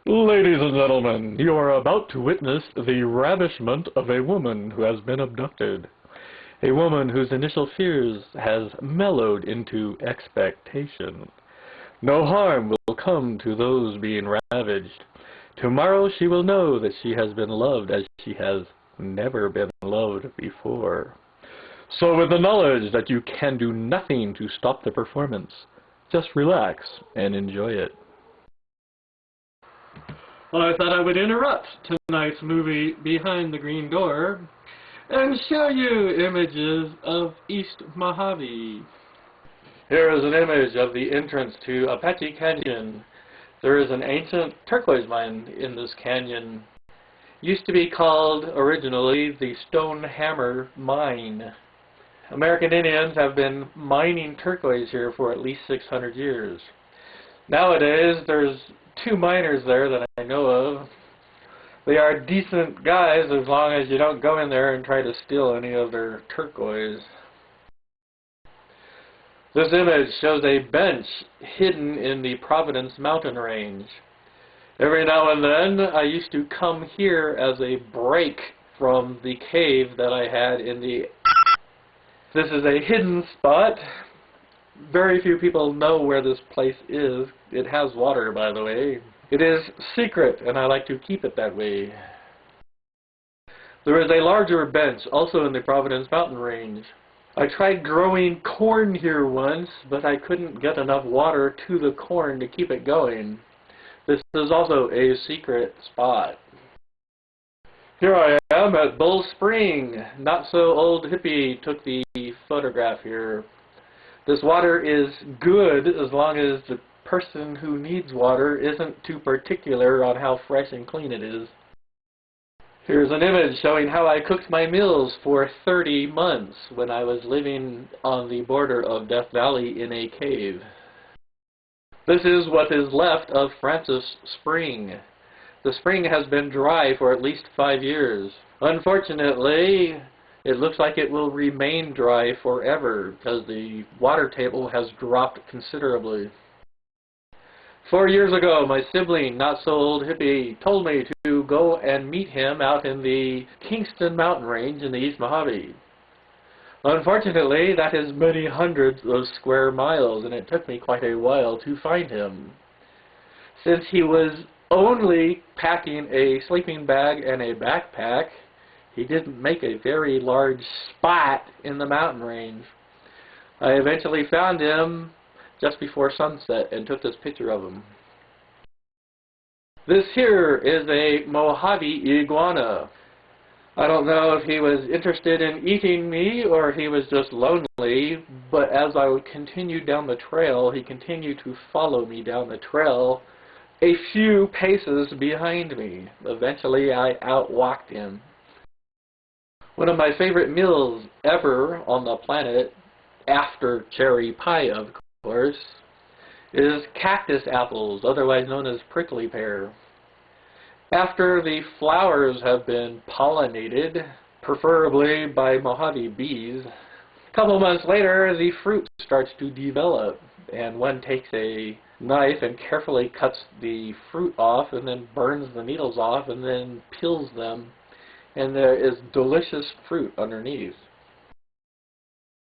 Ladies and gentlemen, you are about to witness the ravishment of a woman who has been abducted. A woman whose initial fears has mellowed into expectation. No harm will come to those being ravaged. Tomorrow she will know that she has been loved as she has never been loved before. So with the knowledge that you can do nothing to stop the performance, just relax and enjoy it. Well, I thought I would interrupt tonight's movie Behind the Green Door and show you images of East Mojave. Here is an image of the entrance to Apache Canyon. There is an ancient turquoise mine in this canyon. Used to be called originally the Stone Hammer Mine. American Indians have been mining turquoise here for at least 600 years. Nowadays, there's 2 miners there that I know of. They are decent guys as long as you don't go in there and try to steal any of their turquoise. This image shows a bench hidden in the Providence mountain range. Every now and then I used to come here as a break from the cave that I had in the... This is a hidden spot. Very few people know where this place is. It has water, by the way. It is secret, and I like to keep it that way. There is a larger bench also in the Providence mountain range. I tried growing corn here once, but I couldn't get enough water to the corn to keep it going. This is also a secret spot. Here I am at Bull Spring. Not so old hippie took the photograph here. This water is good as long as the person who needs water isn't too particular on how fresh and clean it is. Here's an image showing how I cooked my meals for 30 months when I was living on the border of Death Valley in a cave. This is what is left of Francis Spring. The spring has been dry for at least 5 years. Unfortunately, it looks like it will remain dry forever because the water table has dropped considerably. 4 years ago, my sibling, not so old hippie, told me to go and meet him out in the Kingston mountain range in the East Mojave. Unfortunately, that is many hundreds of square miles, and it took me quite a while to find him. Since he was only packing a sleeping bag and a backpack, he didn't make a very large spot in the mountain range. I eventually found him just before sunset and took this picture of him. This here is a Mojave iguana. I don't know if he was interested in eating me or he was just lonely, but as I continued down the trail, he continued to follow me down the trail a few paces behind me. Eventually I outwalked him. One of my favorite meals ever on the planet, after cherry pie of course, is cactus apples, otherwise known as prickly pear. After the flowers have been pollinated, preferably by Mojave bees, a couple months later the fruit starts to develop, and one takes a knife and carefully cuts the fruit off and then burns the needles off and then peels them, and there is delicious fruit underneath.